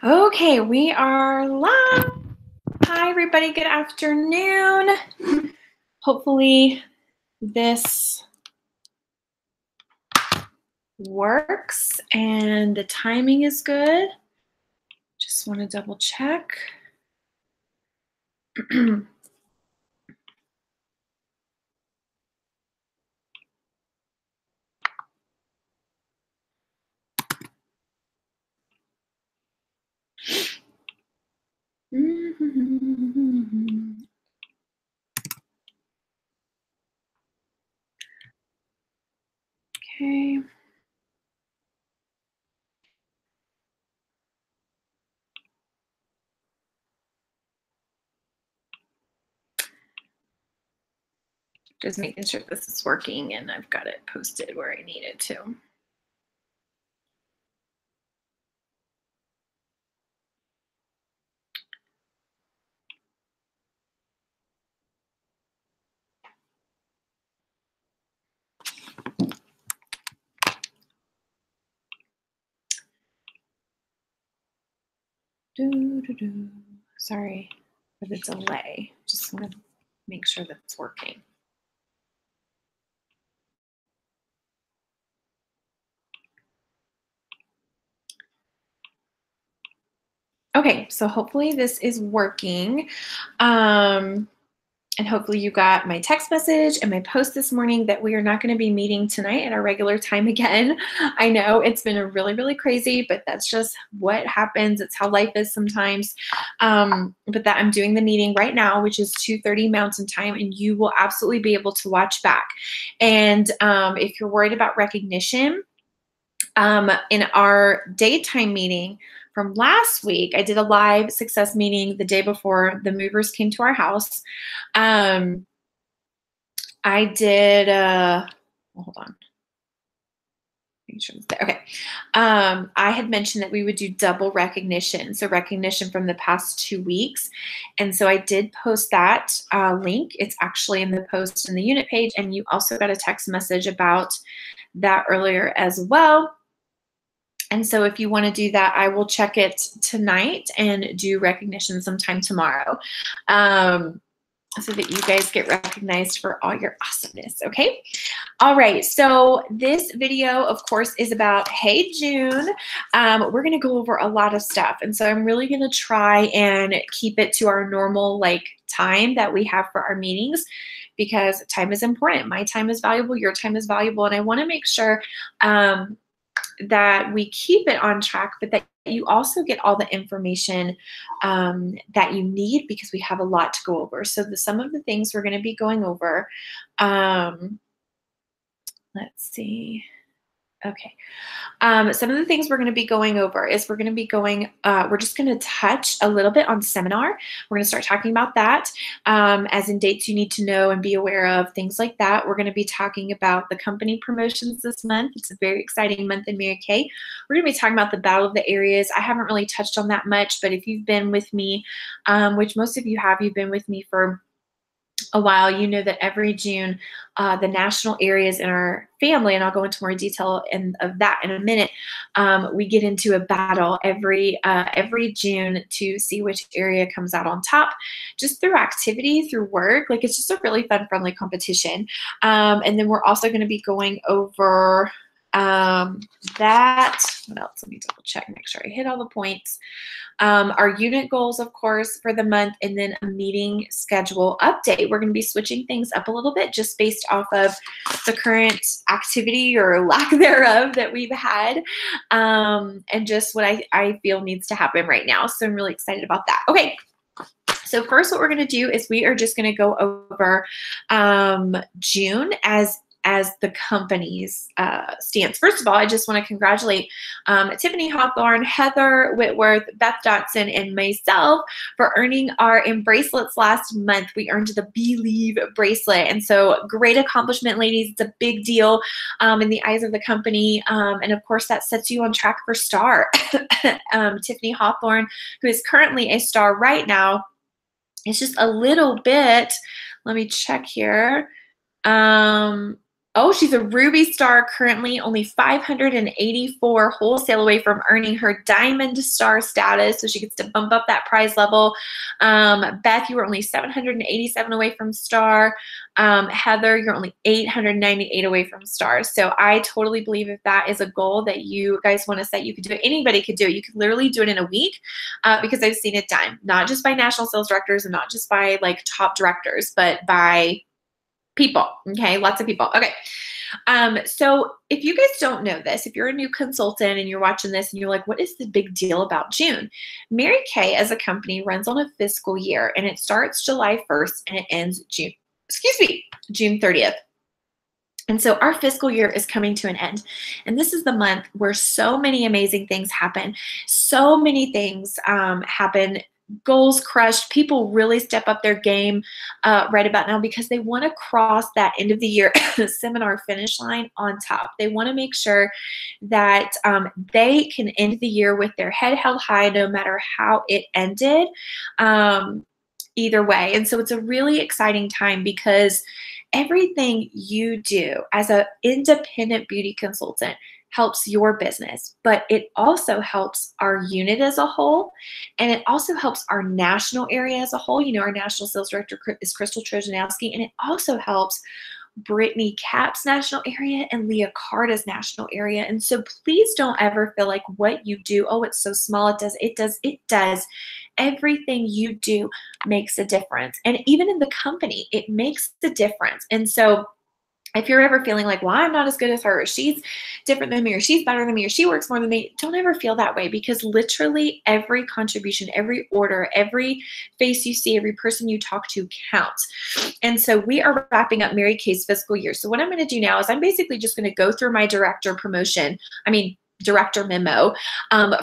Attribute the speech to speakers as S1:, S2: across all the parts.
S1: Okay, we are live. Hi, everybody. Good afternoon. Hopefully this works and the timing is good. Just want to double check. Okay. Just making sure this is working and I've got it posted where I need it to. Sorry for the delay. Just want to make sure that it's working. Okay, so hopefully this is working. And hopefully you got my text message and my post this morning that we are not going to be meeting tonight at our regular time again. I know it's been a really crazy, but that's just what happens. It's how life is sometimes. But that I'm doing the meeting right now, which is 2:30 Mountain Time, and you will absolutely be able to watch back. And if you're worried about recognition, in our daytime meeting from last week, I did a live success meeting the day before the movers came to our house. I did, hold on. Make sure it's there. Okay. I had mentioned that we would do double recognition. So recognition from the past 2 weeks. And so I did post that link. It's actually in the post in the unit page. And you also got a text message about that earlier as well. And so if you want to do that, I will check it tonight and do recognition sometime tomorrow. So that you guys get recognized for all your awesomeness, okay? All right, so this video, of course, is about Hey June. We're gonna go over a lot of stuff, and so I'm really gonna try and keep it to our normal time that we have for our meetings, because time is important. My time is valuable, your time is valuable, and I wanna make sure that we keep it on track, but that you also get all the information that you need, because we have a lot to go over. So some of the things we're going to be going over, let's see. Okay. Some of the things we're going to be going over is we're just going to touch a little bit on seminar. We're going to start talking about that, as in dates you need to know and be aware of, things like that. We're going to be talking about the company promotions this month. It's a very exciting month in Mary Kay. We're going to be talking about the Battle of the Areas. I haven't really touched on that much, but if you've been with me, which most of you have, you've been with me for a while, you know that every June, the national areas in our family, and I'll go into more detail of that in a minute, we get into a battle every June to see which area comes out on top, just through activity, through work. It's just a really fun, friendly competition. And then we're also going to be going over that. What else? Let me double check, make sure I hit all the points. Our unit goals, of course, for the month, and then a meeting schedule update. We're going to be switching things up a little bit just based off of the current activity or lack thereof that we've had, and just what I feel needs to happen right now. So I'm really excited about that. Okay. So first, what we're going to do is we are just going to go over June as the company's stance. First of all, I just want to congratulate Tiffany Hawthorne, Heather Whitworth, Beth Dotson, and myself for earning our bracelets last month. We earned the Believe bracelet. And so great accomplishment, ladies. It's a big deal in the eyes of the company. And of course, that sets you on track for star. Tiffany Hawthorne, who is currently a star right now, it's just a little bit, let me check here. Oh, she's a Ruby Star, currently only 584 wholesale away from earning her Diamond Star status, so she gets to bump up that prize level. Beth, you were only 787 away from Star. Heather, you're only 898 away from Star. So I totally believe if that is a goal that you guys want to set, you could do it. Anybody could do it. You could literally do it in a week because I've seen it done, not just by national sales directors and not just by like top directors, but by people. Okay, lots of people. Okay. So if you guys don't know this, if you're a new consultant and you're watching this and you're like, what is the big deal about June? Mary Kay as a company runs on a fiscal year, and it starts July 1st and it ends June 30th. And so our fiscal year is coming to an end. And this is the month where so many amazing things happen. So many things happen. Goals crushed. People really step up their game right about now because they want to cross that end of the year seminar finish line on top. They want to make sure that they can end the year with their head held high no matter how it ended either way. And so it's a really exciting time because everything you do as an independent beauty consultant helps your business, but it also helps our unit as a whole, and it also helps our national area as a whole. You know, our national sales director is Crystal Trojanowski, and it also helps Brittany Cap's national area and Leah Carta's national area. And so please don't ever feel like what you do, oh, it's so small. It does. Everything you do makes a difference. And even in the company, it makes a difference. And so if you're ever feeling like, well, I'm not as good as her, or she's different than me, or she's better than me, or she works more than me, don't ever feel that way, because literally every contribution, every order, every face you see, every person you talk to counts. And so we are wrapping up Mary Kay's fiscal year. So what I'm going to do now is I'm basically just going to go through my director memo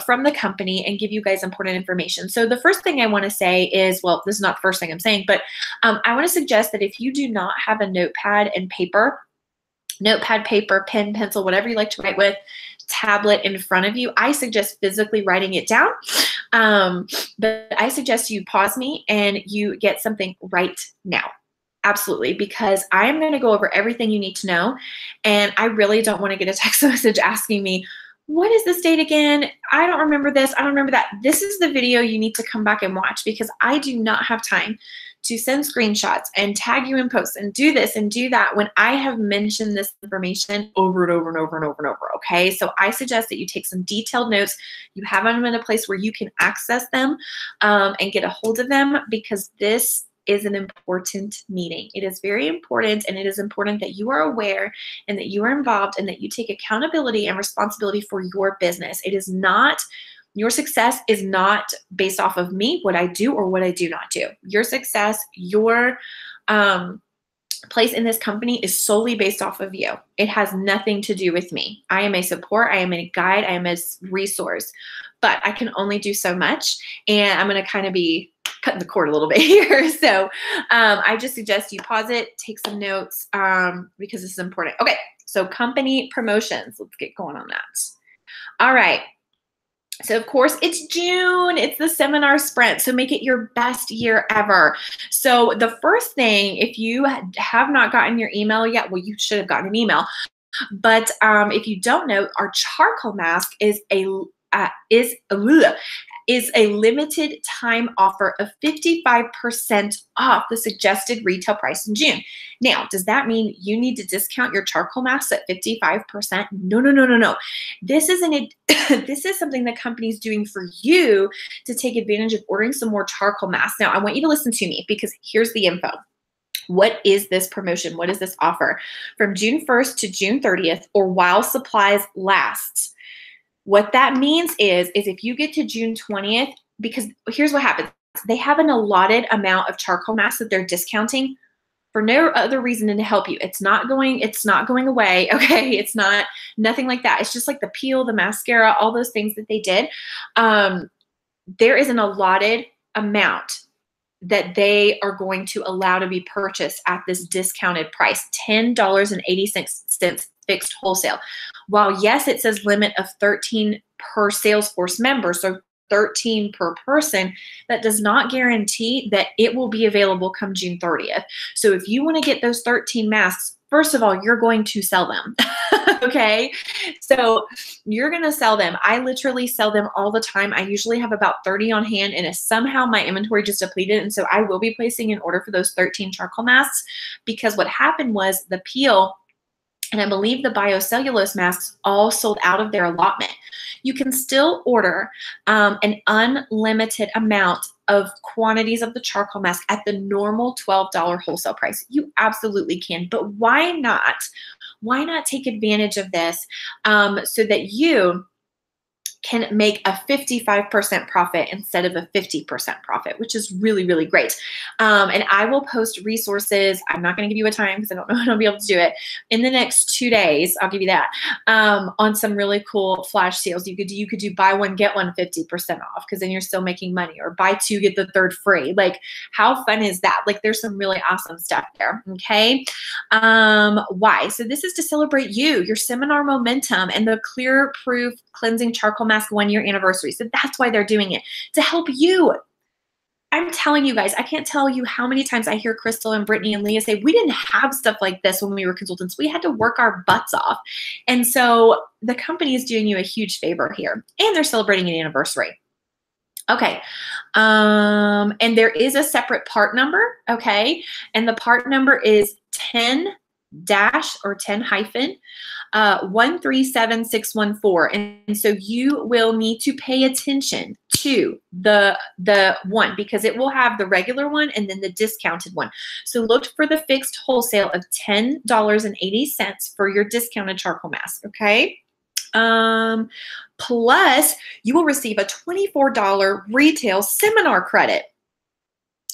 S1: from the company and give you guys important information. So the first thing I want to say is, well, this is not the first thing I'm saying, but I want to suggest that if you do not have a notepad, paper, pen, pencil, whatever you like to write with, tablet in front of you, I suggest physically writing it down. But I suggest you pause me and you get something right now. Absolutely, because I am going to go over everything you need to know. And I really don't want to get a text message asking me, what is this date again? I don't remember this. I don't remember that. This is the video you need to come back and watch, because I do not have time to send screenshots and tag you in posts and do this and do that when I have mentioned this information over and over and over and over and over, okay? So I suggest that you take some detailed notes. You have them in a place where you can access them and get a hold of them, because this is an important meeting. It is very important, and it is important that you are aware and that you are involved and that you take accountability and responsibility for your business. It is not, your success is not based off of me, what I do or what I do not do. Your success, your place in this company is solely based off of you. It has nothing to do with me. I am a support, I am a guide, I am a resource, but I can only do so much, and I'm going to kind of be cutting the cord a little bit here. So I just suggest you pause it, take some notes because this is important. Okay, so company promotions. Let's get going on that. All right. So of course it's June, it's the seminar sprint. So make it your best year ever. So the first thing, if you have not gotten your email yet, well, you should have gotten an email. But if you don't know, our charcoal mask is a limited time offer of 55% off the suggested retail price in June. Now, does that mean you need to discount your charcoal masks at 55%? No. This is something the company's doing for you to take advantage of ordering some more charcoal masks. Now, I want you to listen to me, because here's the info. What is this promotion? What is this offer? From June 1st to June 30th, or while supplies last. What that means is if you get to June 20th, because here's what happens. They have an allotted amount of charcoal masks that they're discounting for no other reason than to help you. It's not going away, okay? It's nothing like that. It's just like the peel, the mascara, all those things that they did. There is an allotted amount that they are going to allow to be purchased at this discounted price, $10.86 fixed wholesale. While yes, it says limit of 13 per Salesforce member, so 13 per person, that does not guarantee that it will be available come June 30th. So if you want to get those 13 masks, first of all, you're going to sell them. Okay. So you're going to sell them. I literally sell them all the time. I usually have about 30 on hand, and if somehow my inventory just depleted. And so I will be placing an order for those 13 charcoal masks, because what happened was the peel, and I believe the biocellulose masks all sold out of their allotment. You can still order an unlimited amount of quantities of the charcoal mask at the normal $12 wholesale price. You absolutely can, but why not? Why not take advantage of this so that you can make a 55% profit instead of a 50% profit, which is really, really great. And I will post resources. I'm not going to give you a time because I don't know when I'll be able to do it. In the next 2 days, I'll give you that, on some really cool flash sales. You could do buy one, get one 50% off, because then you're still making money, or buy two, get the third free. Like, how fun is that? Like, there's some really awesome stuff there. Okay. Why? So this is to celebrate your seminar momentum, and the Clear Proof Cleansing Charcoal Mask 1-year anniversary. So that's why they're doing it, to help you. I'm telling you guys, I can't tell you how many times I hear Crystal and Brittany and Leah say, we didn't have stuff like this when we were consultants. We had to work our butts off. And so the company is doing you a huge favor here, and they're celebrating an anniversary. Okay. And there is a separate part number. Okay. And the part number is 10 dash or 10 hyphen 137614. And so you will need to pay attention to the one, because it will have the regular one and then the discounted one. So look for the fixed wholesale of $10.80 for your discounted charcoal mask. Okay. Plus you will receive a $24 retail seminar credit.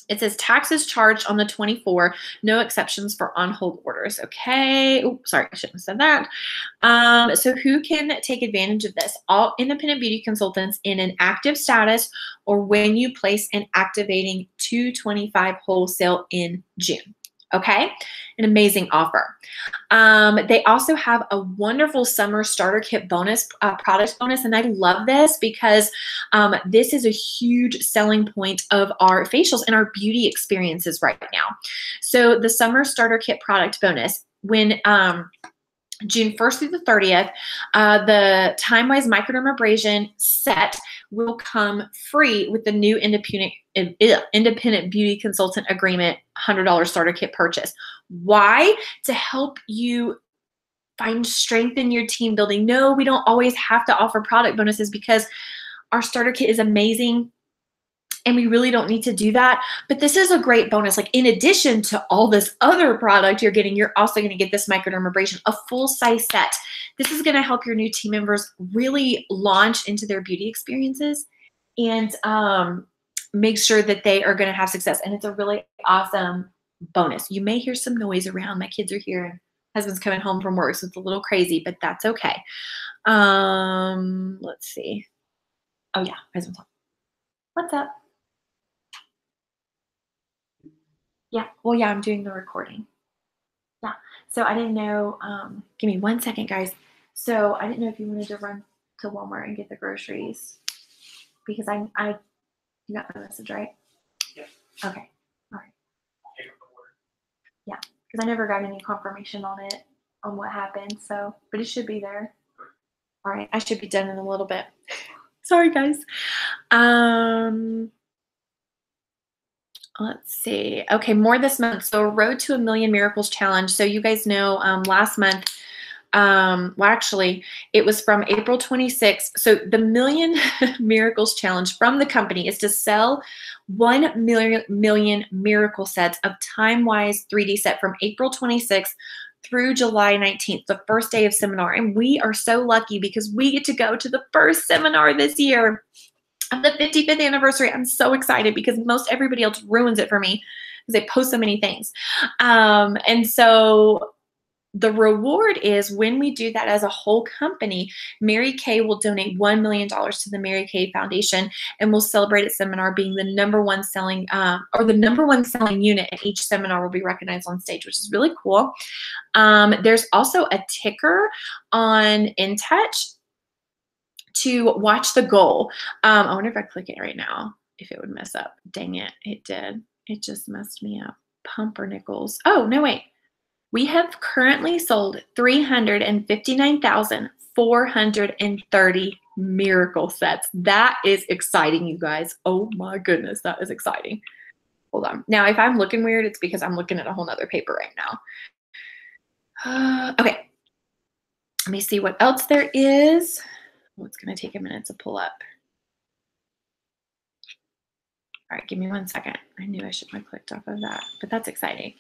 S1: It says taxes charged on the 24, no exceptions for on-hold orders. Okay. Oops, sorry, I shouldn't have said that. So who can take advantage of this? All independent beauty consultants in an active status, or when you place an activating 225 wholesale in June. Okay, an amazing offer. They also have a wonderful summer starter kit bonus, product bonus, and I love this because this is a huge selling point of our facials and our beauty experiences right now. So the summer starter kit product bonus, when June 1st through the 30th, the Time-Wise microdermabrasion set will come free with the new independent beauty consultant agreement $100 starter kit purchase. Why? To help you find strength in your team building. No, we don't always have to offer product bonuses, because our starter kit is amazing and we really don't need to do that. But this is a great bonus. Like, in addition to all this other product you're getting, you're also going to get this microdermabrasion, a full size set. This is going to help your new team members really launch into their beauty experiences and make sure that they are going to have success. And it's a really awesome bonus. You may hear some noise around. My kids are here and husband's coming home from work, so it's a little crazy, but that's okay. Let's see. Oh yeah, husband's home. What's up? Yeah, well, yeah, I'm doing the recording. Yeah, so I didn't know, give me 1 second, guys. So I didn't know if you wanted to run to Walmart and get the groceries, because you got the message, right?
S2: Yeah.
S1: Okay, all right. Yeah, because I never got any confirmation on it, on what happened, so, but it should be there. All right, I should be done in a little bit. Sorry, guys. Let's see. Okay, more this month. So Road to a Million Miracles Challenge. So you guys know last month, well, actually, it was from April 26th. So the Million Miracles Challenge from the company is to sell 1 million miracle sets of Time-Wise 3D set from April 26th through July 19th, the first day of seminar. And we are so lucky because we get to go to the first seminar this year of the 55th anniversary. I'm so excited because most everybody else ruins it for me because they post so many things. And so the reward is, when we do that as a whole company, Mary Kay will donate $1 million to the Mary Kay Foundation, and we'll celebrate at seminar being the #1 selling, or the #1 selling unit at each seminar will be recognized on stage, which is really cool. There's also a ticker on InTouch to watch the goal. I wonder if I click it right now, if it would mess up. Dang it, it did. It just messed me up. Pumpernickels. Oh, no, wait. We have currently sold 359,430 miracle sets. That is exciting, you guys. Oh my goodness, that is exciting. Hold on. Now, if I'm looking weird, it's because I'm looking at a whole nother paper right now. Okay. Let me see what else there is. Oh, it's going to take a minute to pull up. All right, give me 1 second. I knew I should have clicked off of that, but that's exciting.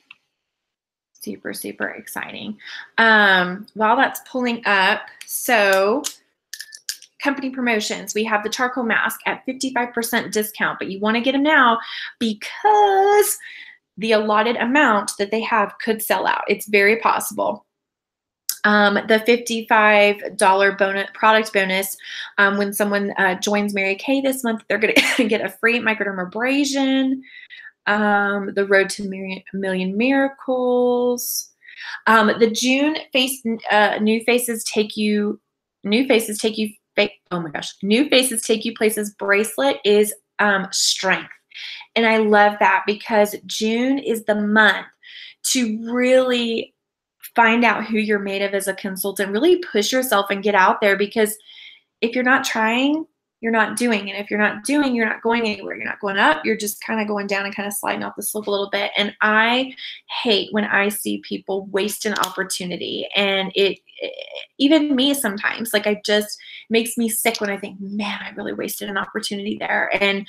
S1: Super, super exciting. While that's pulling up, so company promotions, we have the charcoal mask at 55% discount, but you want to get them now because the allotted amount that they have could sell out. It's very possible. The $55 product bonus, when someone joins Mary Kay this month, they're going to get a free microdermabrasion. The Road to Million Miracles. The June New Faces Take You Places bracelet is strength. And I love that because June is the month to really find out who you're made of as a consultant, really push yourself and get out there, because if you're not trying, you're not doing. And if you're not doing, you're not going anywhere. You're not going up. You're just kind of going down and kind of sliding off the slope a little bit. And I hate when I see people waste an opportunity. And it even me sometimes, like, it just makes me sick when I think, man, I really wasted an opportunity there. And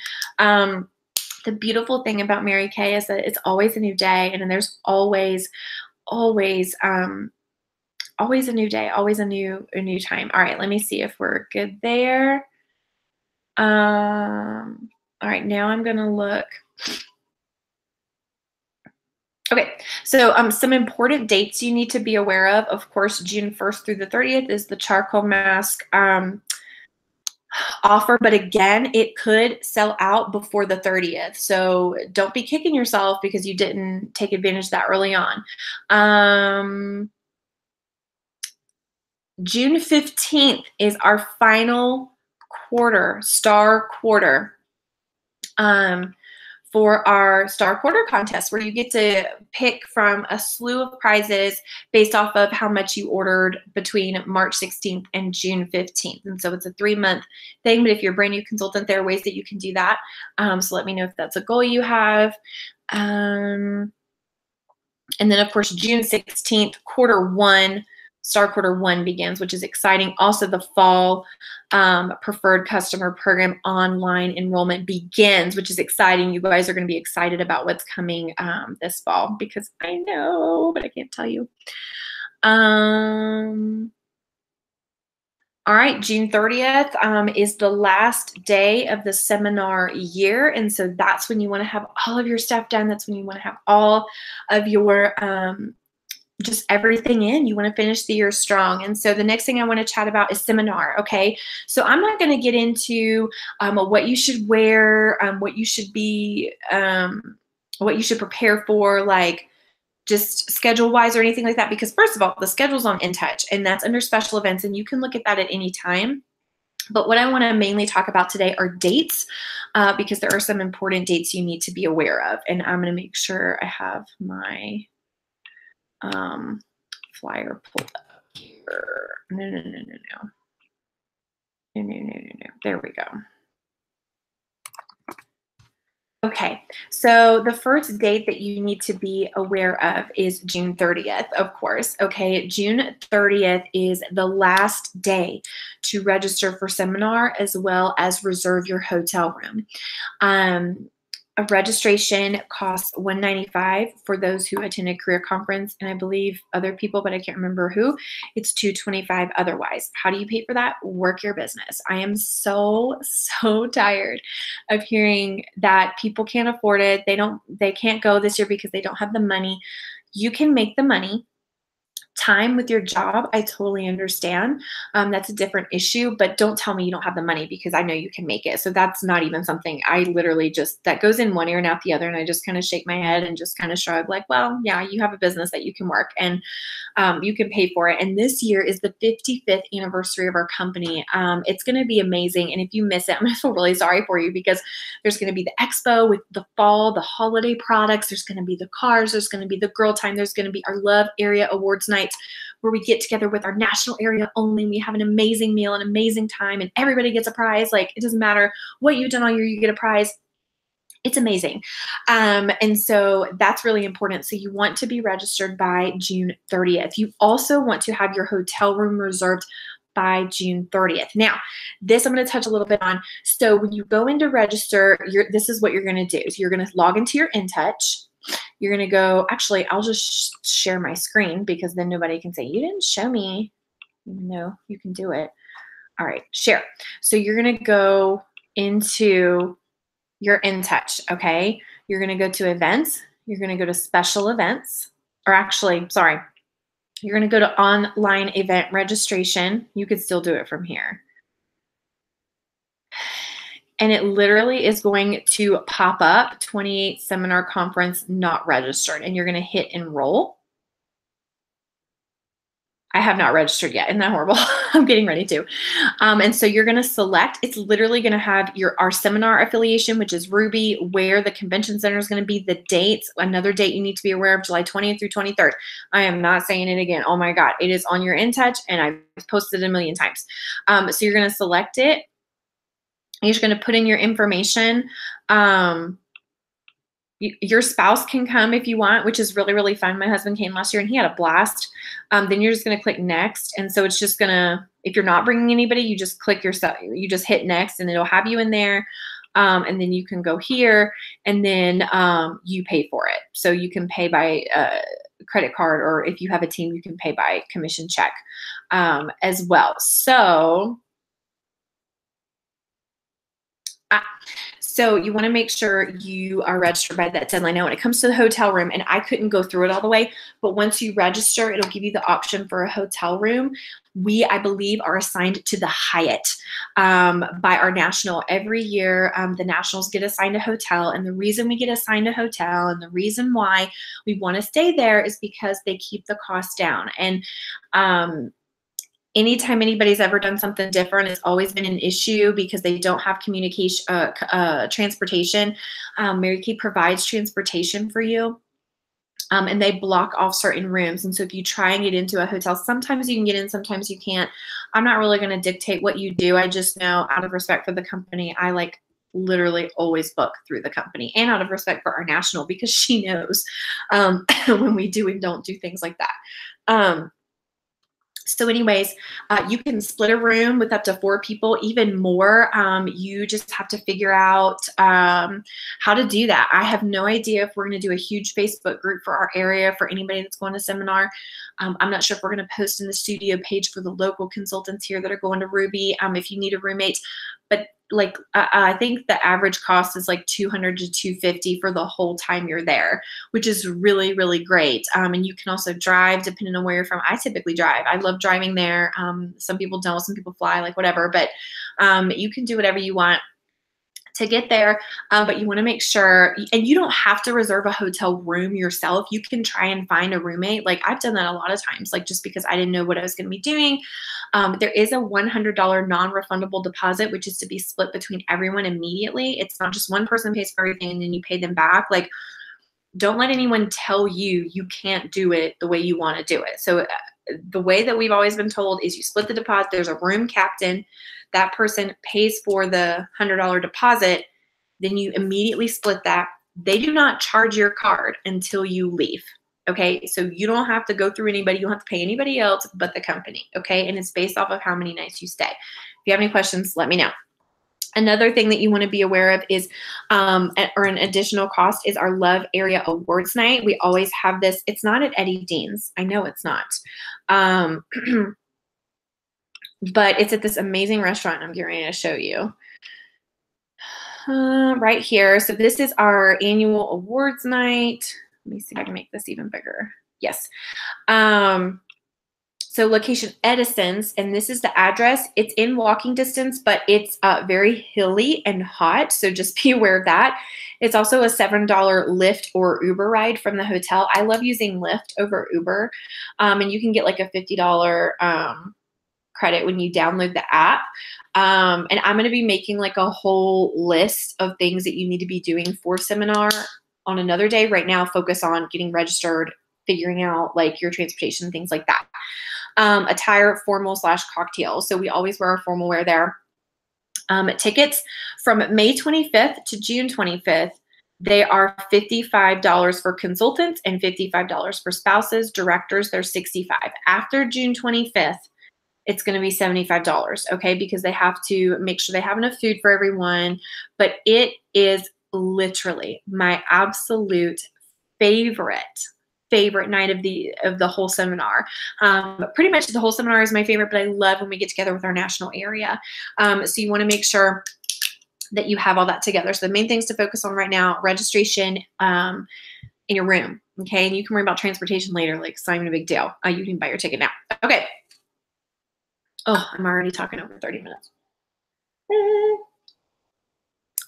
S1: the beautiful thing about Mary Kay is that it's always a new day. And then there's always a new day, always a new time. All right, let me see if we're good there. All right, now I'm gonna look. Okay, so some important dates you need to be aware of. Of course, June 1st through the 30th is the charcoal mask offer, but again, it could sell out before the 30th. So don't be kicking yourself because you didn't take advantage of that early on. June 15th is our final star quarter, for our Star Quarter contest, where you get to pick from a slew of prizes based off of how much you ordered between March 16th and June 15th. And so it's a 3-month thing, but if you're a brand new consultant, there are ways that you can do that. So let me know if that's a goal you have. And then, of course, June 16th, Star Quarter 1 begins, which is exciting. Also, the fall preferred customer program online enrollment begins, which is exciting. You guys are going to be excited about what's coming this fall, because I know, but I can't tell you. All right, June 30th is the last day of the seminar year. And so that's when you want to have all of your stuff done. That's when you want to have all of your just everything in. You want to finish the year strong. And so the next thing I want to chat about is seminar. Okay. So I'm not going to get into what you should wear, what you should be, what you should prepare for, like just schedule wise or anything like that. Because first of all, the schedule's on InTouch, and that's under special events, and you can look at that at any time. But what I want to mainly talk about today are dates, because there are some important dates you need to be aware of. And I'm going to make sure I have my flyer pulled up here. No. There we go. Okay, so the first date that you need to be aware of is June 30th, of course. Okay, June 30th is the last day to register for seminar, as well as reserve your hotel room. A registration costs $195 for those who attend a career conference, and I believe other people, but I can't remember who. It's $225 otherwise. How do you pay for that? Work your business. I am so tired of hearing that people can't afford it. They can't go this year because they don't have the money. You can make the money. time with your job, I totally understand. That's a different issue, but don't tell me you don't have the money because I know you can make it. So that's not even something I literally just, that goes in one ear and out the other. And I just kind of shake my head and just kind of shrug like, well, yeah, you have a business that you can work and you can pay for it. And this year is the 55th anniversary of our company. It's going to be amazing. And if you miss it, I'm going to feel really sorry for you because there's going to be the expo with the fall, the holiday products. There's going to be the cars. There's going to be the girl time. There's going to be our Love Area Awards nights where we get together with our national area only. We have an amazing meal, an amazing time, and everybody gets a prize. Like, it doesn't matter what you've done all year, you get a prize. It's amazing. And so that's really important. So you want to be registered by June 30th. You also want to have your hotel room reserved by June 30th. Now, this I'm going to touch a little bit on. So when you go in to register, this is what you're going to do. So you're going to log into your InTouch. You're going to go, actually, I'll just share my screen because then nobody can say, you didn't show me. No, you can do it. All right, share. So you're going to go into your InTouch, okay? You're going to go to events. You're going to go to special events. Or actually, sorry, you're going to go to online event registration. You could still do it from here. And it literally is going to pop up 28 seminar conference not registered. And you're going to hit enroll. I have not registered yet. Isn't that horrible? I'm getting ready to. And so you're going to select, it's literally going to have our seminar affiliation, which is Ruby, where the convention center is going to be, the dates, another date you need to be aware of, July 20th through 23rd. I am not saying it again. Oh my God. It is on your InTouch and I've posted it a million times. So you're going to select it. You're just going to put in your information. Your spouse can come if you want, which is really, really fun. My husband came last year and he had a blast. Then you're just going to click next. And so it's just going to, if you're not bringing anybody, you just click yourself, you just hit next and it'll have you in there. And then you can go here and then you pay for it. So you can pay by credit card, or if you have a team, you can pay by commission check as well. So you want to make sure you are registered by that deadline. Now, when it comes to the hotel room, and I couldn't go through it all the way, but once you register, it'll give you the option for a hotel room. We, I believe, are assigned to the Hyatt by our national. Every year, the nationals get assigned a hotel. And the reason we get assigned a hotel and the reason why we want to stay there is because they keep the cost down. And anytime anybody's ever done something different, it's always been an issue because they don't have communication, transportation. Mary Kay provides transportation for you. And they block off certain rooms. And so if you try and get into a hotel, sometimes you can get in, sometimes you can't. I'm not really going to dictate what you do. I just know, out of respect for the company, I literally always book through the company, and out of respect for our national, because she knows when we do and don't do things like that. So anyways, you can split a room with up to 4 people, even more. You just have to figure out how to do that. I have no idea if we're going to do a huge Facebook group for our area for anybody that's going to seminar. I'm not sure if we're going to post in the studio page for the local consultants here that are going to Ruby if you need a roommate. But I think the average cost is $200 to $250 for the whole time you're there, which is really, really great. And you can also drive depending on where you're from. I typically drive. I love driving there. Some people don't, some people fly, whatever, but you can do whatever you want to get there, but you want to make sure, and you don't have to reserve a hotel room yourself. You can try and find a roommate. I've done that a lot of times, just because I didn't know what I was going to be doing. There is a $100 non-refundable deposit, which is to be split between everyone immediately. It's not just one person pays for everything and then you pay them back. Don't let anyone tell you you can't do it the way you want to do it. So the way that we've always been told is you split the deposit. There's a room captain. That person pays for the $100 deposit. Then you immediately split that. They do not charge your card until you leave. Okay, so you don't have to go through anybody. You don't have to pay anybody else but the company. Okay, and it's based off of how many nights you stay. If you have any questions, let me know. Another thing that you want to be aware of is, or an additional cost, is our Love Area Awards Night. We always have this. It's not at Eddie Dean's. I know it's not. But it's at this amazing restaurant I'm getting ready to show you. Right here. So this is our annual awards night. Let me see if I can make this even bigger. Yes. So location Edison's, and this is the address. It's in walking distance, but it's very hilly and hot, so just be aware of that. It's also a $7 Lyft or Uber ride from the hotel. I love using Lyft over Uber, and you can get like a $50 credit when you download the app. And I'm going to be making like a whole list of things that you need to be doing for seminar on another day. Right now, focus on getting registered, figuring out like your transportation, things like that. Attire, formal / cocktail. So we always wear our formal wear there. Tickets from May 25th to June 25th. They are $55 for consultants and $55 for spouses. Directors, they're $65. After June 25th, it's going to be $75, okay? Because they have to make sure they have enough food for everyone. But it is literally my absolute favorite night of the whole seminar. Pretty much the whole seminar is my favorite, but I love when we get together with our national area. So you want to make sure that you have all that together. So the main things to focus on right now: registration in your room, okay? And you can worry about transportation later. Like, it's not even a big deal. You can buy your ticket now. Okay. Oh, I'm already talking over 30 minutes.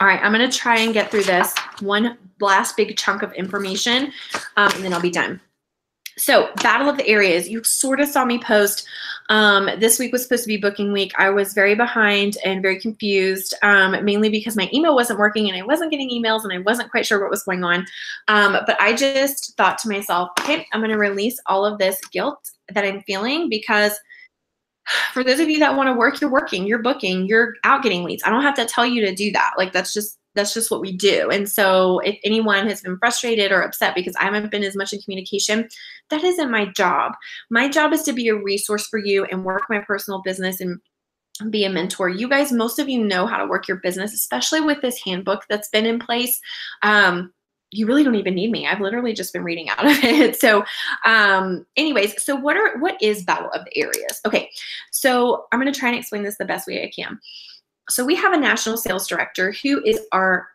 S1: All right, I'm going to try and get through this one last big chunk of information, and then I'll be done. So, Battle of the Areas. You sort of saw me post. This week was supposed to be booking week. I was very behind and very confused, mainly because my email wasn't working and I wasn't getting emails and I wasn't quite sure what was going on. But I just thought to myself, okay, I'm going to release all of this guilt that I'm feeling, because for those of you that want to work, you're working, you're booking, you're out getting leads. I don't have to tell you to do that. Like, that's just what we do. And so if anyone has been frustrated or upset because I haven't been as much in communication, that isn't my job. My job is to be a resource for you and work my personal business and be a mentor. You guys, most of you know how to work your business, especially with this handbook that's been in place. You really don't even need me. I've literally just been reading out of it. So anyways, so what is Battle of the Areas? Okay, so I'm going to try and explain this the best way I can. So we have a national sales director who is our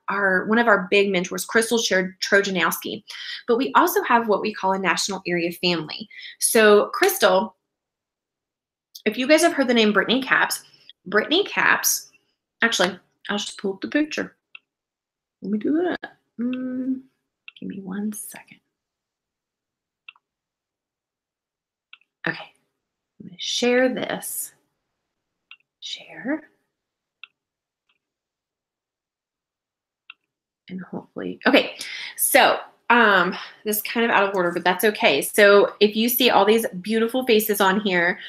S1: one of our big mentors, Crystal Trojanowski. But we also have what we call a national area family. So Crystal, if you guys have heard the name Brittany Capps, actually, I'll just pull up the picture. Let me do that. Give me 1 second. Okay, I'm going to share this. Share. And hopefully, okay, so this is kind of out of order, but that's okay. So if you see all these beautiful faces on here,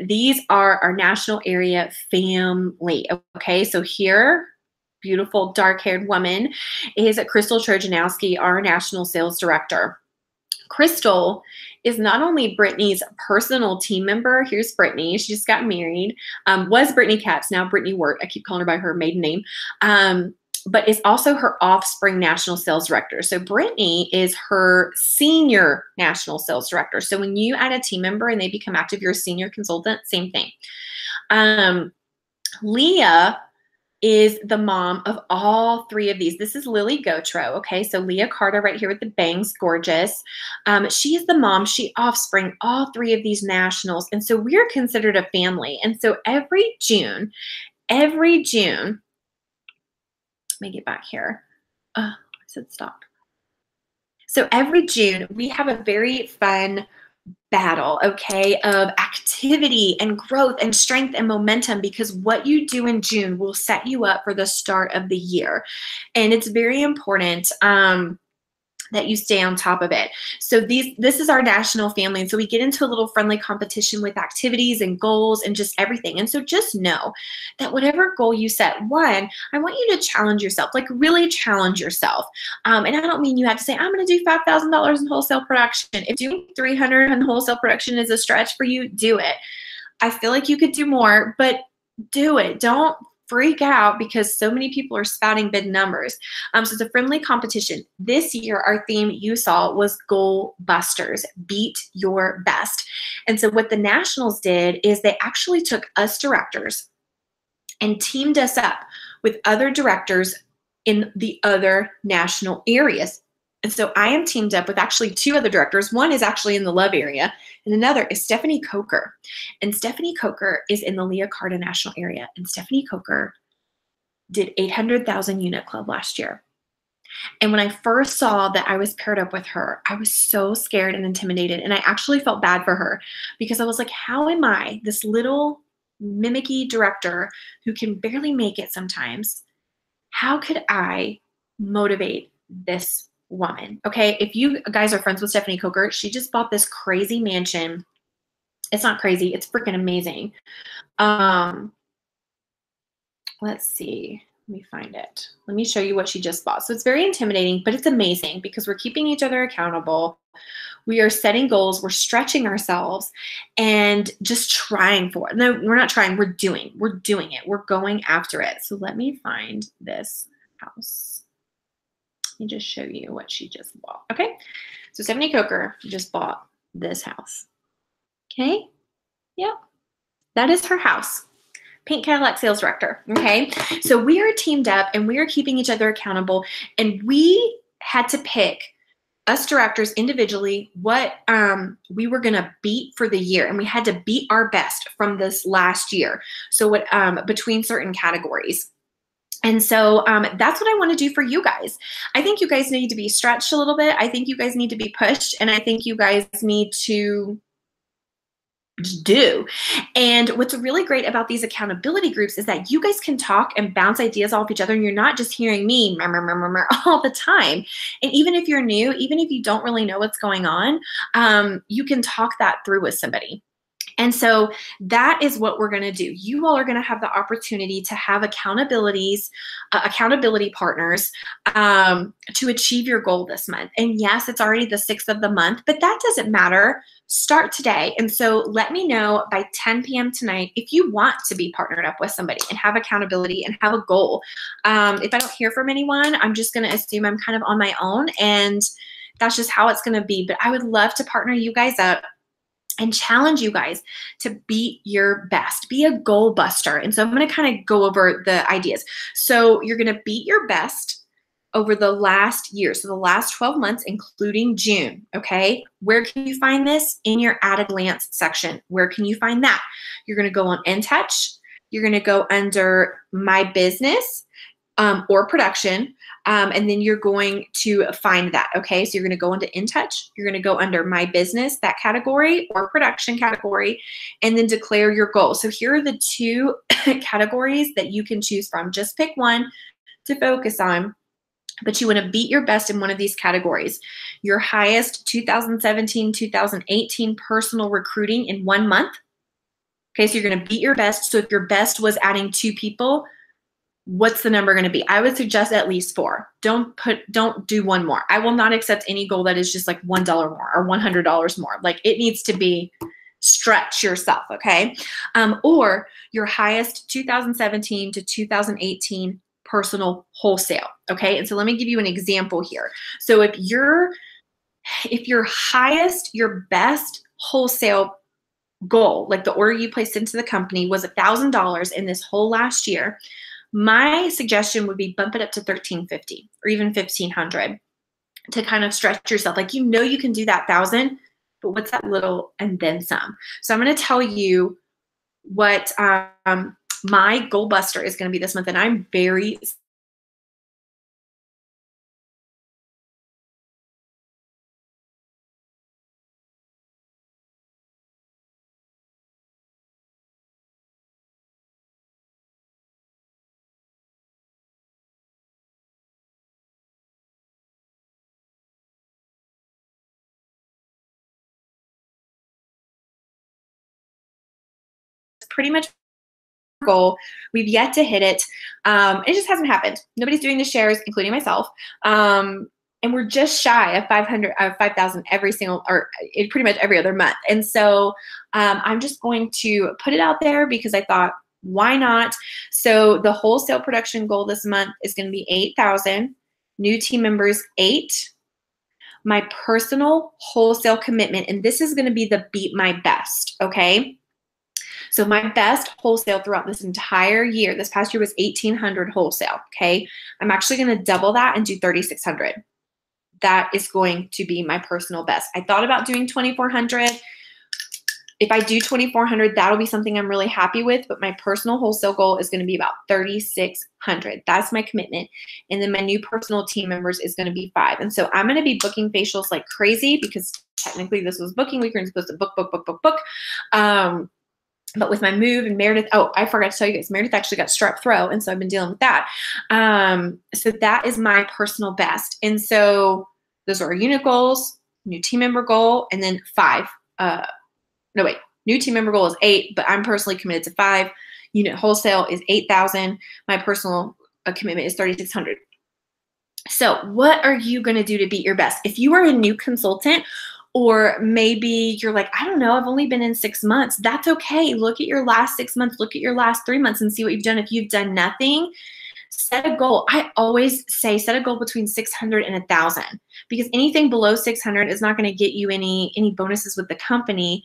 S1: these are our national area family, okay? So here, beautiful dark-haired woman is Crystal Trojanowski, our national sales director. Crystal is not only Brittany's personal team member. Here's Brittany. She just got married. Was Brittany Capps, now Brittany Wirt. I keep calling her by her maiden name. But is also her offspring national sales director. So Brittany is her senior national sales director. So when you add a team member and they become active, you're a senior consultant, same thing. Leah is the mom of all three of these. This is Lily Gotro, okay? So Leah Carter right here with the bangs, gorgeous. She is the mom, she offspring all three of these nationals. And so we're considered a family. And so every June, let me get back here. I said stop. So every June, we have a very fun battle, okay, of activity and growth and strength and momentum, because what you do in June will set you up for the start of the year. And it's very important that you stay on top of it. So this is our national family. And so we get into a little friendly competition with activities and goals and just everything. And so just know that whatever goal you set, one, I want you to challenge yourself, like really challenge yourself. And I don't mean you have to say, I'm going to do $5,000 in wholesale production. If doing 300 in wholesale production is a stretch for you, do it. I feel like you could do more, but do it. Don't freak out because so many people are spouting big numbers. So it's a friendly competition. This year, our theme you saw was Goal Busters, beat your best. And so what the Nationals did is they actually took us directors and teamed us up with other directors in the other national areas. And so I am teamed up with actually two other directors. One is actually in the Love area, and another is Stephanie Coker. And Stephanie Coker is in the Leah Carter National area. And Stephanie Coker did 800,000 unit club last year. And when I first saw that I was paired up with her, I was so scared and intimidated. And I actually felt bad for her because I was like, how am I, this little mimicky director who can barely make it sometimes, how could I motivate this woman? Okay, if you guys are friends with Stephanie Coker, she just bought this crazy mansion. It's not crazy, it's freaking amazing. Let's see. Let me find it. Let me show you what she just bought. So it's very intimidating, but it's amazing because we're keeping each other accountable. We are setting goals. We're stretching ourselves and just trying for it. No, we're not trying. We're doing it. We're going after it. So let me find this house. Let me just show you what she just bought. Okay. So Stephanie Coker just bought this house. Okay. Yep. That is her house. Pink Cadillac sales director. Okay. So we are teamed up and we are keeping each other accountable. And we had to pick, us directors individually, what we were going to beat for the year. And we had to beat our best from this last year. So what between certain categories. And so that's what I want to do for you guys. I think you guys need to be stretched a little bit. I think you guys need to be pushed. And I think you guys need to do. And what's really great about these accountability groups is that you guys can talk and bounce ideas off each other, and you're not just hearing me all the time. And even if you're new, even if you don't really know what's going on, you can talk that through with somebody. And so that is what we're going to do. You all are going to have the opportunity to have accountability partners to achieve your goal this month. And yes, it's already the 6th of the month, but that doesn't matter. Start today. And so let me know by 10 p.m. tonight if you want to be partnered up with somebody and have accountability and have a goal. If I don't hear from anyone, I'm just going to assume I'm kind of on my own, and that's just how it's going to be. But I would love to partner you guys up and challenge you guys to beat your best, be a goal buster. And so I'm going to kind of go over the ideas. So you're going to beat your best over the last year. So the last 12 months, including June. Okay. Where can you find this? In your at a glance section. Where can you find that? You're going to go on InTouch. You're going to go under My Business or Production. And then you're going to find that, okay? So you're going to go into InTouch. You're going to go under My Business, that category, or Production category, and then declare your goal. So here are the two categories that you can choose from. Just pick one to focus on, but you want to beat your best in one of these categories. Your highest 2017, 2018 personal recruiting in 1 month. Okay, so you're going to beat your best. So if your best was adding 2 people, what's the number going to be? I would suggest at least 4. Don't do one more. I will not accept any goal that is just like $1 more or $100 more. Like, it needs to be stretch yourself, okay? Or your highest 2017 to 2018 personal wholesale, okay? And so let me give you an example here. So if your highest, your best wholesale goal, like the order you placed into the company, was $1,000 in this whole last year, my suggestion would be bump it up to $1,350 or even $1,500 to kind of stretch yourself. Like, you can do that 1,000, but what's that little and then some? So I'm going to tell you what my goal buster is going to be this month, and I'm very pretty much goal. We've yet to hit it. It just hasn't happened. Nobody's doing the shares, including myself. And we're just shy of 5,000 every single, or pretty much every other month. And so I'm just going to put it out there because I thought, why not? So the wholesale production goal this month is going to be 8,000. New team members, 8. My personal wholesale commitment, and this is going to be the beat my best, okay? So my best wholesale throughout this entire year, this past year, was 1,800 wholesale, okay? I'm actually going to double that and do 3,600. that is going to be my personal best. I thought about doing 2,400. If I do 2,400, that'll be something I'm really happy with, but my personal wholesale goal is going to be about 3,600. That's my commitment. And then my new personal team members is going to be 5. And so I'm going to be booking facials like crazy because technically this was booking week. We're supposed to book. But with my move and Meredith, oh, I forgot to tell you guys, Meredith actually got strep throat. And so I've been dealing with that. So that is my personal best. And so those are our unit goals, new team member goal, and then 5. No, wait, new team member goal is 8, but I'm personally committed to 5. Unit wholesale is 8,000. My personal commitment is 3,600. So what are you going to do to beat your best? If you are a new consultant, or maybe you're like, I don't know, I've only been in 6 months. That's okay. Look at your last 6 months. Look at your last 3 months and see what you've done. If you've done nothing, set a goal. I always say set a goal between 600 and 1,000 because anything below 600 is not going to get you any bonuses with the company.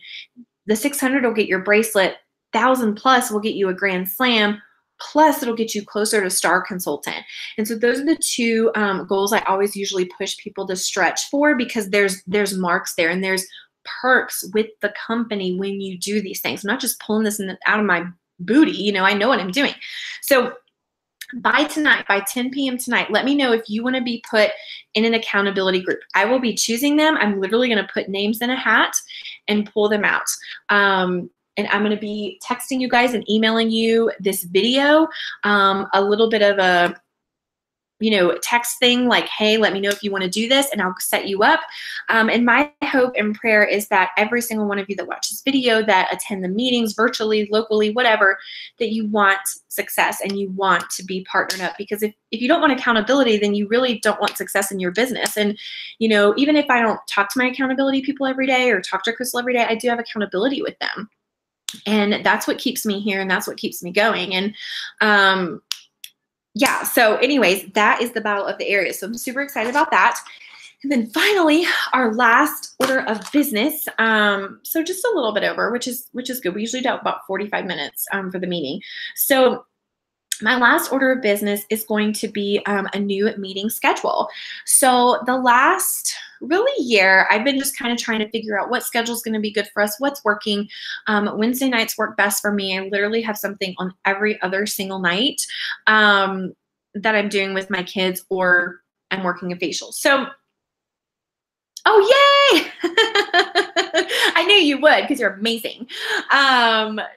S1: The 600 will get your bracelet. 1,000 plus will get you a grand slam. Plus, it'll get you closer to star consultant. And so those are the 2 goals I always usually push people to stretch for because there's marks there and there's perks with the company when you do these things. I'm not just pulling this out of my booty. You know, I know what I'm doing. So by tonight, by 10 p.m. tonight, let me know if you want to be put in an accountability group. I will be choosing them. I'm literally going to put names in a hat and pull them out. And I'm going to be texting you guys and emailing you this video, a little bit of a, text thing like, hey, let me know if you want to do this and I'll set you up. And my hope and prayer is that every single one of you that watch this video, that attend the meetings virtually, locally, whatever, that you want success and you want to be partnered up. Because if you don't want accountability, then you really don't want success in your business. And, even if I don't talk to my accountability people every day or talk to Crystal every day, I do have accountability with them. And that's what keeps me here and that's what keeps me going. And yeah, so anyways, that is the Battle of the Areas. So I'm super excited about that. And then finally, our last order of business. So just a little bit over, which is good. We usually do about 45 minutes for the meeting. So my last order of business is going to be a new meeting schedule. So the last really year, I've been just kind of trying to figure out what schedule is going to be good for us, what's working. Wednesday nights work best for me. I literally have something on every other single night that I'm doing with my kids or I'm working a facial. So, oh, yay! I knew you would because you're amazing.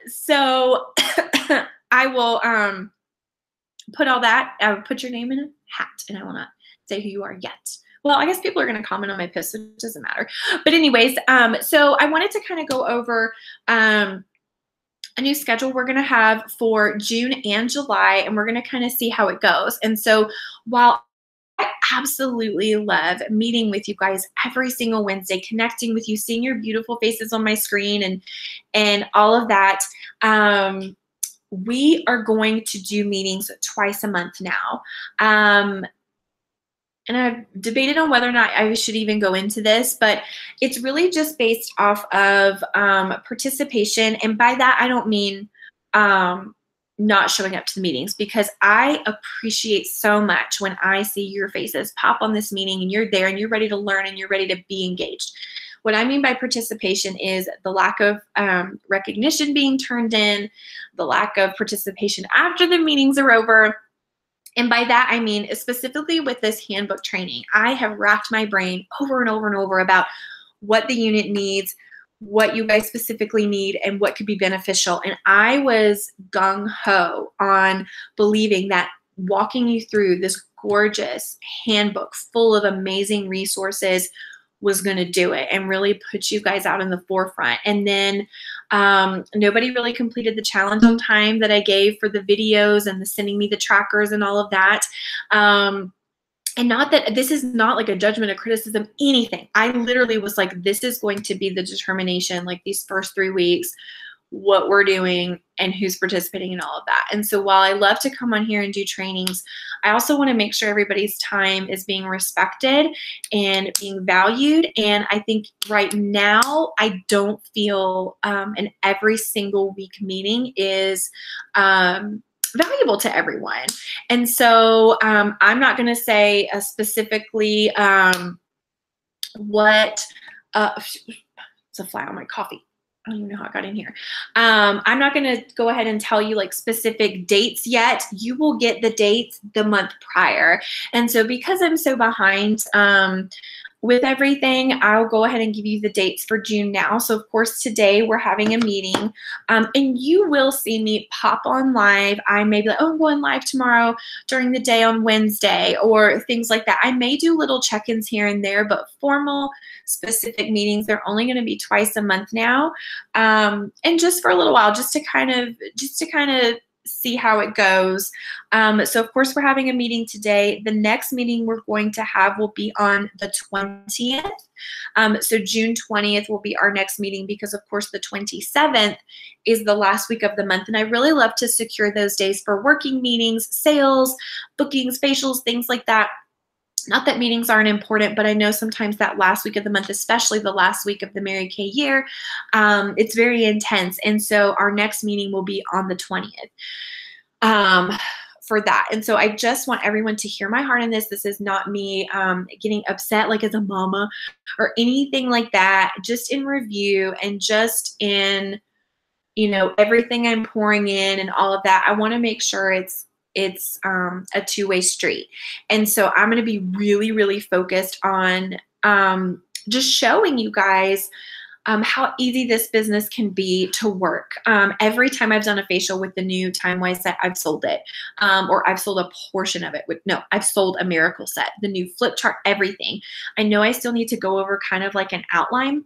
S1: So I will put all that, put your name in a hat, and I will not say who you are yet. Well, I guess people are going to comment on my post, so it doesn't matter. But anyways, so I wanted to kind of go over a new schedule we're going to have for June and July, and we're going to kind of see how it goes. And so while I absolutely love meeting with you guys every single Wednesday, connecting with you, seeing your beautiful faces on my screen and all of that, we are going to do meetings twice a month now. And I've debated on whether or not I should even go into this, but it's really just based off of participation. And by that, I don't mean not showing up to the meetings, because I appreciate so much when I see your faces pop on this meeting and you're there and you're ready to learn and you're ready to be engaged. What I mean by participation is the lack of recognition being turned in, the lack of participation after the meetings are over. And by that, I mean specifically with this handbook training, I have racked my brain over and over and over about what the unit needs, what you guys specifically need, and what could be beneficial. And I was gung-ho on believing that walking you through this gorgeous handbook full of amazing resources was going to do it and really put you guys out in the forefront. And then nobody really completed the challenge on time that I gave for the videos and the sending me the trackers and all of that. And not that this is not like a judgment, a criticism, anything. I literally was like, this is going to be the determination, like these first 3 weeks, what we're doing and who's participating in all of that. And so while I love to come on here and do trainings, I also want to make sure everybody's time is being respected and being valued. And I think right now, I don't feel an every single week meeting is valuable to everyone. And so I'm not going to say specifically what, it's a fly on my coffee. I don't even know how I got in here. I'm not going to go ahead and tell you like specific dates yet. You will get the dates the month prior. And so because I'm so behind with everything, I'll go ahead and give you the dates for June now. So of course, today we're having a meeting and you will see me pop on live. I may be like, oh, I'm going live tomorrow during the day on Wednesday or things like that. I may do little check-ins here and there, but formal specific meetings, they're only going to be twice a month now. And just for a little while, just to kind of see how it goes. So of course we're having a meeting today. The next meeting we're going to have will be on the 20th. So June 20th will be our next meeting because of course the 27th is the last week of the month. And I really love to secure those days for working meetings, sales, bookings, facials, things like that. Not that meetings aren't important, but I know sometimes that last week of the month, especially the last week of the Mary Kay year, it's very intense. And so our next meeting will be on the 20th for that. And so I just want everyone to hear my heart in this. This is not me getting upset like as a mama or anything like that, just in review and just in, you know, everything I'm pouring in and all of that. I want to make sure it's a two-way street. And so I'm going to be really, really focused on just showing you guys how easy this business can be to work. Every time I've done a facial with the new TimeWise set, I've sold it. Or I've sold a portion of it. I've sold a Miracle set, the new flip chart, everything. I know I still need to go over kind of like an outline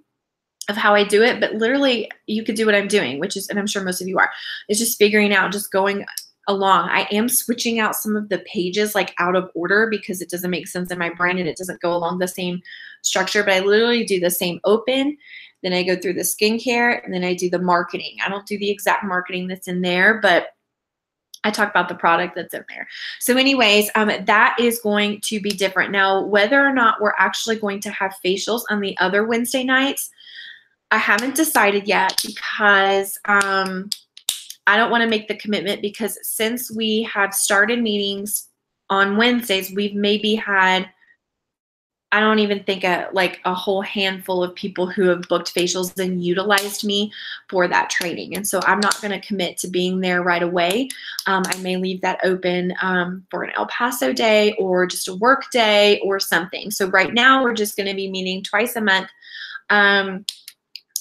S1: of how I do it, but literally you could do what I'm doing, which is, and I'm sure most of you are, is just figuring out, just going along. I am switching out some of the pages like out of order because it doesn't make sense in my brain and it doesn't go along the same structure, but I literally do the same open, then I go through the skincare, and then I do the marketing. I don't do the exact marketing that's in there, but I talk about the product that's in there. So anyways, that is going to be different. Now, whether or not we're actually going to have facials on the other Wednesday nights, I haven't decided yet because I don't want to make the commitment because since we have started meetings on Wednesdays, we've maybe had, I don't even think a whole handful of people who have booked facials and utilized me for that training. And so I'm not going to commit to being there right away. I may leave that open for an El Paso day or just a work day or something. So right now we're just going to be meeting twice a month.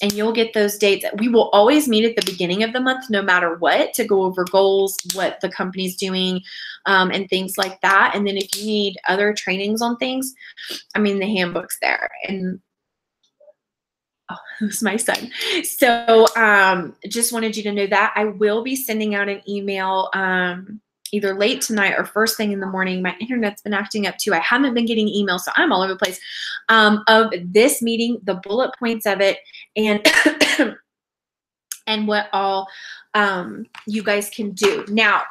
S1: And you'll get those dates. We will always meet at the beginning of the month, no matter what, to go over goals, what the company's doing, and things like that. And then if you need other trainings on things, I mean, the handbook's there. And oh, who's my son? So just wanted you to know that. I will be sending out an email either late tonight or first thing in the morning. My internet's been acting up too. I haven't been getting emails, so I'm all over the place, of this meeting, the bullet points of it, and and what all you guys can do. Now,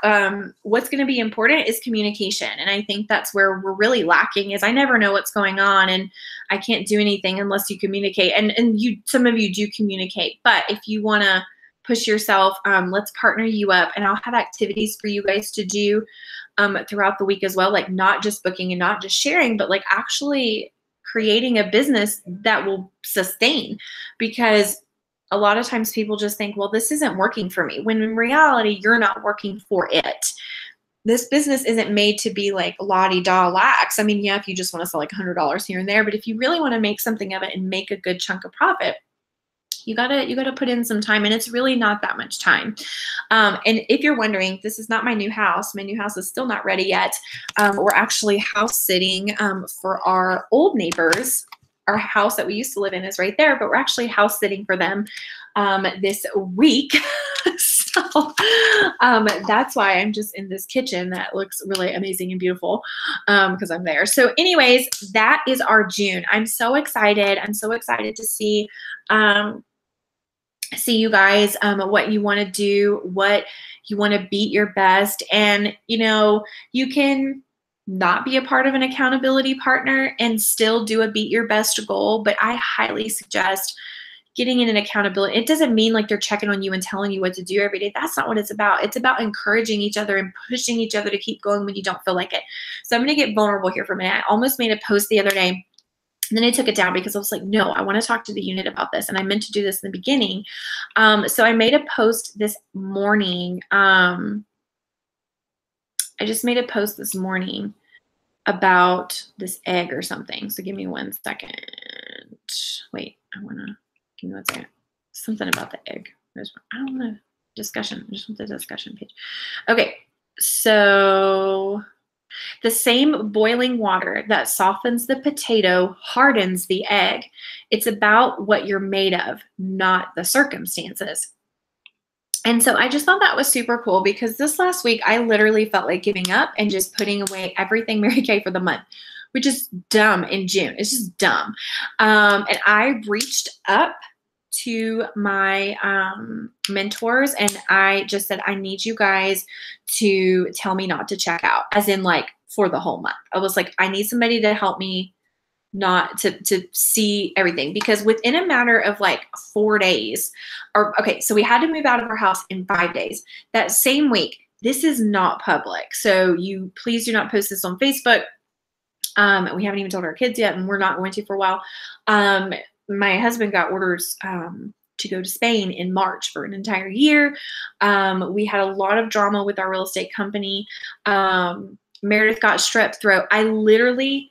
S1: what's going to be important is communication. And I think that's where we're really lacking is I never know what's going on and I can't do anything unless you communicate. And some of you do communicate, but if you want to push yourself, let's partner you up, and I'll have activities for you guys to do throughout the week as well, like not just booking and not just sharing, but like actually creating a business that will sustain. Because a lot of times people just think, well, this isn't working for me, when in reality, you're not working for it. This business isn't made to be like la-di-da lax. I mean, yeah, if you just want to sell like $100 here and there, but if you really want to make something of it and make a good chunk of profit, you gotta put in some time, and it's really not that much time. And if you're wondering, this is not my new house. My new house is still not ready yet. We're actually house sitting for our old neighbors. Our house that we used to live in is right there, but we're actually house sitting for them this week. So that's why I'm just in this kitchen that looks really amazing and beautiful because I'm there. So anyways, that is our June. I'm so excited. I'm so excited to see you guys, what you want to do, what you want to beat your best. And, you know, you can not be a part of an accountability partner and still do a beat your best goal. But I highly suggest getting in an accountability. It doesn't mean like they're checking on you and telling you what to do every day. That's not what it's about. It's about encouraging each other and pushing each other to keep going when you don't feel like it. So I'm going to get vulnerable here for a minute. I almost made a post the other day And then I took it down because I was like, no, I want to talk to the unit about this. And I meant to do this in the beginning. So I made a post this morning. I just made a post this morning about this egg or something. So give me 1 second. Wait, give me 1 second. Something about the egg. I don't want a discussion. I just want the discussion page. Okay, so the same boiling water that softens the potato hardens the egg. It's about what you're made of, not the circumstances. And so I just thought that was super cool because this last week I literally felt like giving up and just putting away everything Mary Kay for the month, which is dumb in June. It's just dumb. And I reached up to my mentors and I just said, I need you guys to tell me not to check out, as in like for the whole month. I was like, I need somebody to help me not to see everything, because within a matter of like 4 days, so we had to move out of our house in 5 days. That same week, this is not public, so you please do not post this on Facebook. We haven't even told our kids yet, and we're not going to for a while. My husband got orders to go to Spain in March for an entire year. We had a lot of drama with our real estate company. Meredith got strep throat. I literally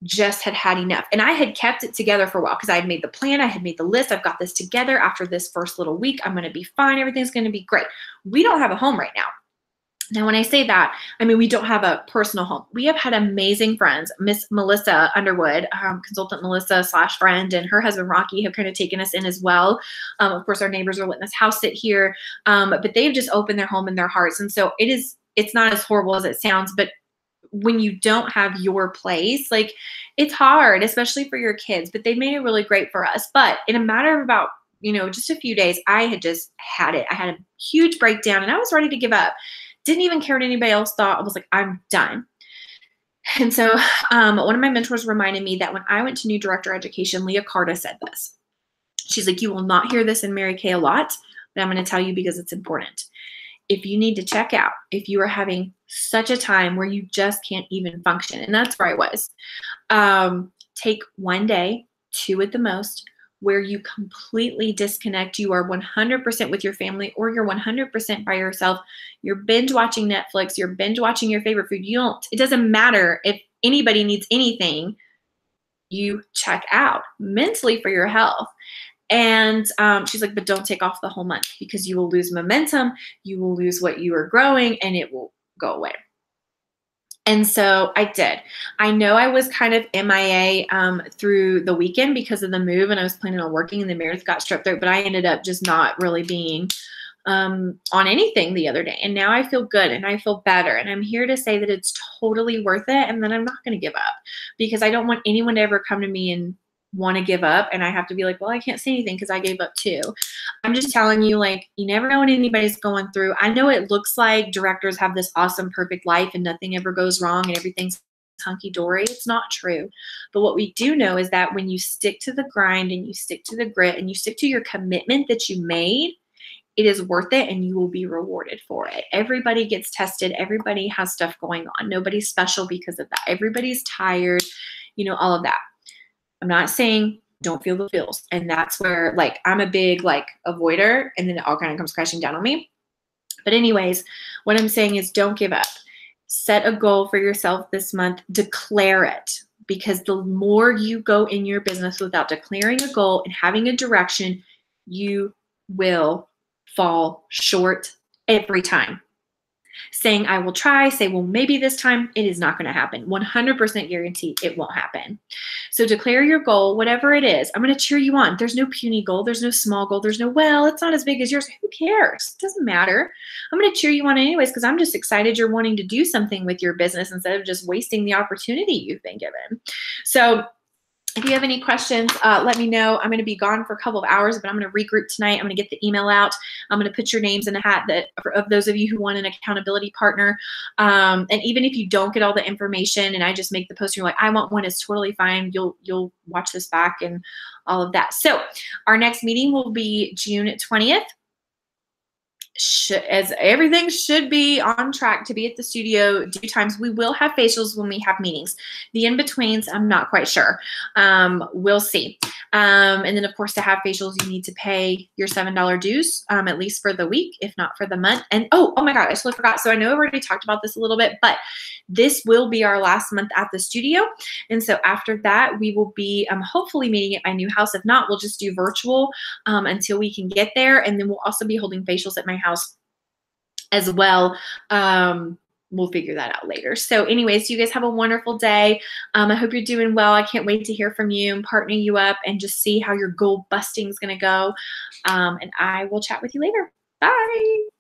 S1: just had enough. And I had kept it together for a while because I had made the plan. I had made the list. I've got this together. After this first little week, I'm going to be fine. Everything's going to be great. We don't have a home right now. Now, when I say that, I mean, we don't have a personal home. We have had amazing friends. Miss Melissa Underwood, consultant Melissa / friend, and her husband Rocky have kind of taken us in as well. Of course, our neighbors are letting us house sit here, but they've just opened their home and their hearts. And so it's not as horrible as it sounds, but when you don't have your place, like it's hard, especially for your kids, but they made it really great for us. But in a matter of about, just a few days, I had just had it. I had a huge breakdown and I was ready to give up. Didn't even care what anybody else thought. I was like, I'm done. And so one of my mentors reminded me that when I went to New Director Education, Leah Carta said this. She's like, you will not hear this in Mary Kay a lot, but I'm going to tell you because it's important. If you need to check out, if you are having such a time where you just can't even function, and that's where I was, take 1 day, 2 at the most, where you completely disconnect. You are 100% with your family, or you're 100% by yourself. You're binge watching Netflix. You're binge watching your favorite food. It doesn't matter if anybody needs anything. You check out mentally for your health. And she's like, but don't take off the whole month because you will lose momentum. You will lose what you are growing and it will go away. And so I did. I know I was kind of MIA through the weekend because of the move, and I was planning on working, and then Meredith got strep throat, but I ended up just not really being on anything the other day. And now I feel good and I feel better. And I'm here to say that it's totally worth it and that I'm not going to give up, because I don't want anyone to ever come to me and want to give up and I have to be like, well, I can't say anything because I gave up too. I'm just telling you, like, you never know what anybody's going through. I know it looks like directors have this awesome, perfect life and nothing ever goes wrong and everything's hunky-dory. It's not true. But what we do know is that when you stick to the grind and you stick to the grit and you stick to your commitment that you made, it is worth it and you will be rewarded for it. Everybody gets tested. Everybody has stuff going on. Nobody's special because of that. Everybody's tired, all of that. I'm not saying don't feel the feels. And that's where, like, I'm a big, like, avoider, and then it all kind of comes crashing down on me. But anyways, what I'm saying is don't give up. Set a goal for yourself this month. Declare it, because the more you go in your business without declaring a goal and having a direction, you will fall short every time. Saying I will try, say, well, maybe this time, it is not going to happen. 100% guarantee it won't happen. So declare your goal, whatever it is. I'm going to cheer you on. There's no puny goal. There's no small goal. There's no, well, it's not as big as yours. Who cares? It doesn't matter. I'm going to cheer you on anyways, because I'm just excited you're wanting to do something with your business instead of just wasting the opportunity you've been given. So if you have any questions, let me know. I'm going to be gone for a couple of hours, but I'm going to regroup tonight. I'm going to get the email out. I'm going to put your names in a hat of those of you who want an accountability partner. And even if you don't get all the information and I just make the post and you're like, I want one, it's totally fine. You'll watch this back and all of that. So our next meeting will be June 20th. as everything should be on track to be at the studio due times. We will have facials when we have meetings. The in-betweens, I'm not quite sure. We'll see. And then, of course, to have facials, you need to pay your $7 dues, at least for the week, if not for the month. And oh my God, I totally forgot. So I know I've already talked about this a little bit, but this will be our last month at the studio. And so after that, we will be hopefully meeting at my new house. If not, we'll just do virtual until we can get there. And then we'll also be holding facials at my house as well. We'll figure that out later. So anyways, you guys have a wonderful day. I hope you're doing well. I can't wait to hear from you and partner you up and just see how your goal busting is going to go. And I will chat with you later. Bye.